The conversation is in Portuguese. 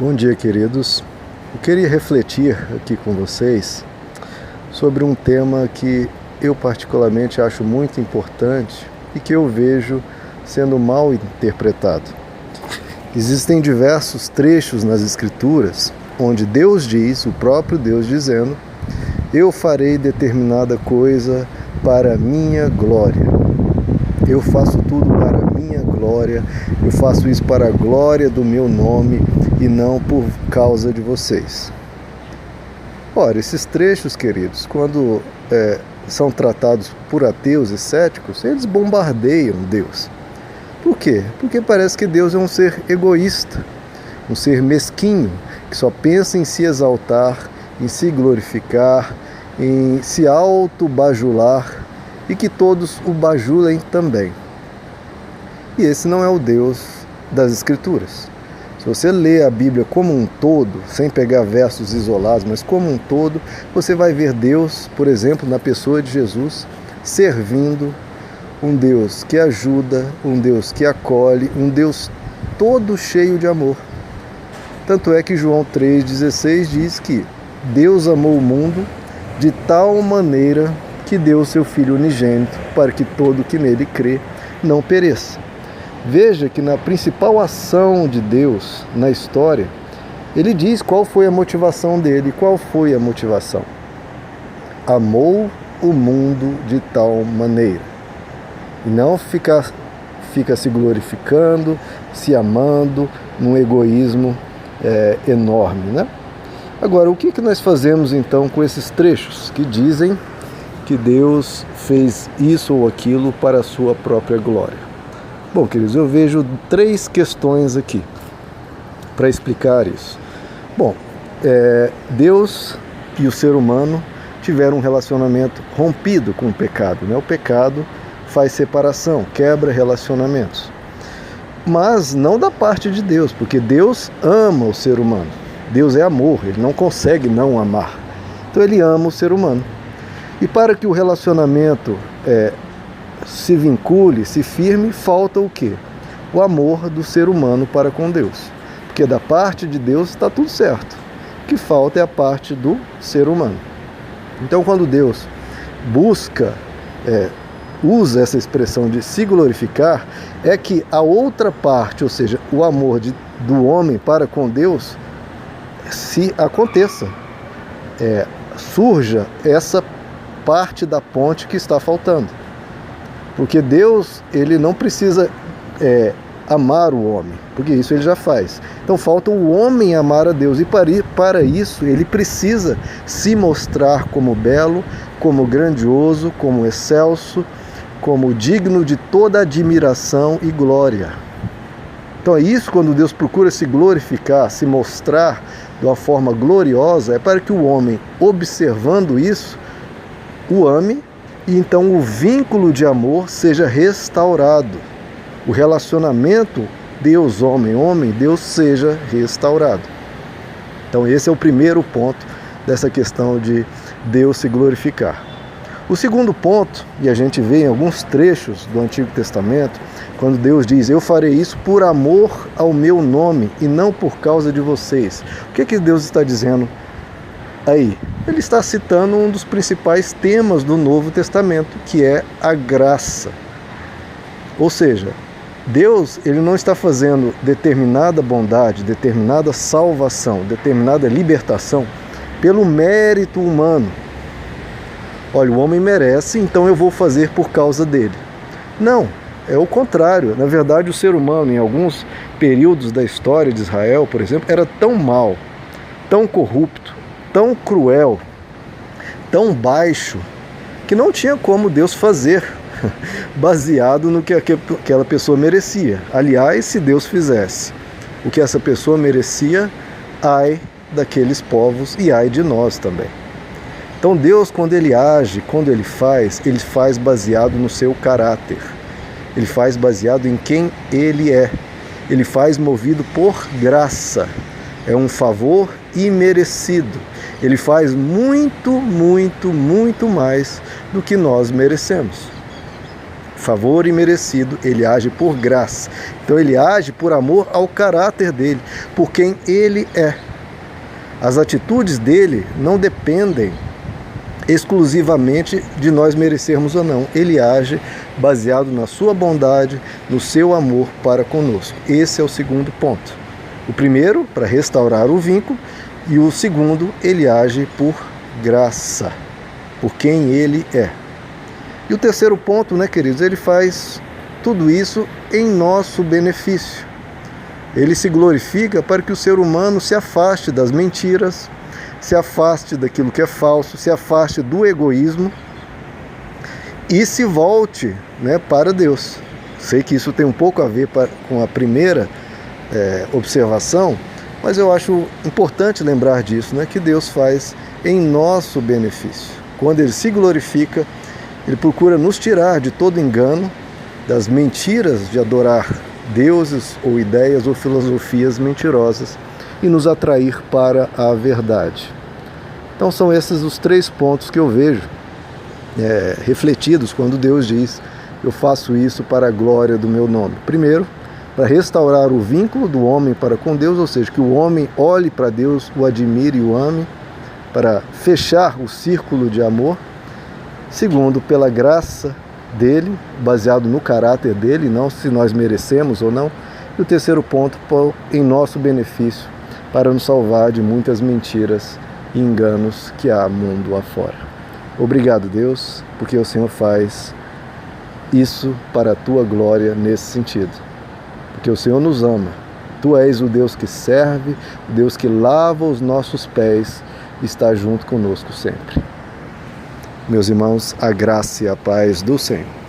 Bom dia, queridos. Eu queria refletir aqui com vocês sobre um tema que eu particularmente acho muito importante e que eu vejo sendo mal interpretado. Existem diversos trechos nas Escrituras onde Deus diz, o próprio Deus dizendo: eu farei determinada coisa para a minha glória. Eu faço tudo para a minha glória, eu faço isso para a glória do meu nome e não por causa de vocês. Ora, esses trechos, queridos, quando são tratados por ateus e céticos, eles bombardeiam Deus. Por quê? Porque parece que Deus é um ser egoísta, um ser mesquinho, que só pensa em se exaltar, em se glorificar, em se auto-bajular e que todos o bajulem também. E esse não é o Deus das Escrituras. Se você lê a Bíblia como um todo, sem pegar versos isolados, mas como um todo, você vai ver Deus, por exemplo, na pessoa de Jesus, servindo, um Deus que ajuda, um Deus que acolhe, um Deus todo cheio de amor. Tanto é que João 3,16 diz que Deus amou o mundo de tal maneira que deu o seu Filho unigênito para que todo que nele crê não pereça. Veja que na principal ação de Deus na história, ele diz qual foi a motivação dele. Qual foi a motivação? Amou o mundo de tal maneira. E não fica se glorificando, se amando, num egoísmo enorme, né? Agora, o que nós fazemos então com esses trechos que dizem que Deus fez isso ou aquilo para a sua própria glória? Bom, queridos, eu vejo 3 questões aqui para explicar isso. Bom, Deus e o ser humano tiveram um relacionamento rompido com o pecado, né? O pecado faz separação, quebra relacionamentos. Mas não da parte de Deus, porque Deus ama o ser humano. Deus é amor, ele não consegue não amar. Então ele ama o ser humano. E para que o relacionamento se vincule, se firme, falta o quê? O amor do ser humano para com Deus. Porque da parte de Deus está tudo certo. O que falta é a parte do ser humano. Então quando Deus usa essa expressão de se glorificar, é que a outra parte, ou seja, o amor do homem para com Deus, se aconteça, surja essa parte da ponte que está faltando. Porque Deus, ele não precisa amar o homem, porque isso ele já faz. Então falta o homem amar a Deus, e para isso ele precisa se mostrar como belo, como grandioso, como excelso, como digno de toda admiração e glória. Então é isso, quando Deus procura se glorificar, se mostrar de uma forma gloriosa, é para que o homem, observando isso, o ame, e então o vínculo de amor seja restaurado. O relacionamento Deus-homem, homem-Deus seja restaurado. Então esse é o primeiro ponto dessa questão de Deus se glorificar. O segundo ponto, e a gente vê em alguns trechos do Antigo Testamento, quando Deus diz: eu farei isso por amor ao meu nome e não por causa de vocês. O que Deus está dizendo aí? Ele está citando um dos principais temas do Novo Testamento, que é a graça. Ou seja, Deus, ele não está fazendo determinada bondade, determinada salvação, determinada libertação pelo mérito humano. Olha, o homem merece, então eu vou fazer por causa dele. Não, é o contrário. Na verdade, o ser humano, em alguns períodos da história de Israel, por exemplo, era tão mau, tão corrupto, tão cruel, tão baixo, que não tinha como Deus fazer, baseado no que aquela pessoa merecia. Aliás, se Deus fizesse o que essa pessoa merecia, ai daqueles povos e ai de nós também. Então Deus, quando ele age, quando ele faz baseado no seu caráter. Ele faz baseado em quem ele é. Ele faz movido por graça. É um favor imerecido. Ele faz muito, muito, muito mais do que nós merecemos. favor imerecido, ele age por graça. Então ele age por amor ao caráter dele, por quem ele é. As atitudes dele não dependem exclusivamente de nós merecermos ou não. Ele age baseado na sua bondade, no seu amor para conosco. Esse é o segundo ponto. O primeiro, para restaurar o vínculo, e o segundo, ele age por graça, por quem ele é. E o terceiro ponto, né, queridos, ele faz tudo isso em nosso benefício. Ele se glorifica para que o ser humano se afaste das mentiras, se afaste daquilo que é falso, se afaste do egoísmo e se volte, né, para Deus. Sei que isso tem um pouco a ver com a primeira observação, mas eu acho importante lembrar disso, né, que Deus faz em nosso benefício. Quando Ele se glorifica, Ele procura nos tirar de todo engano, das mentiras de adorar deuses ou ideias ou filosofias mentirosas e nos atrair para a verdade. Então são esses os 3 pontos que eu vejo refletidos quando Deus diz: eu faço isso para a glória do meu nome. Primeiro, para restaurar o vínculo do homem para com Deus, ou seja, que o homem olhe para Deus, o admire e o ame, para fechar o círculo de amor. Segundo, pela graça dele, baseado no caráter dele, não se nós merecemos ou não. E o terceiro ponto, em nosso benefício, para nos salvar de muitas mentiras e enganos que há mundo afora. Obrigado, Deus, porque o Senhor faz isso para a tua glória nesse sentido. Porque o Senhor nos ama. Tu és o Deus que serve, o Deus que lava os nossos pés e está junto conosco sempre. Meus irmãos, a graça e a paz do Senhor.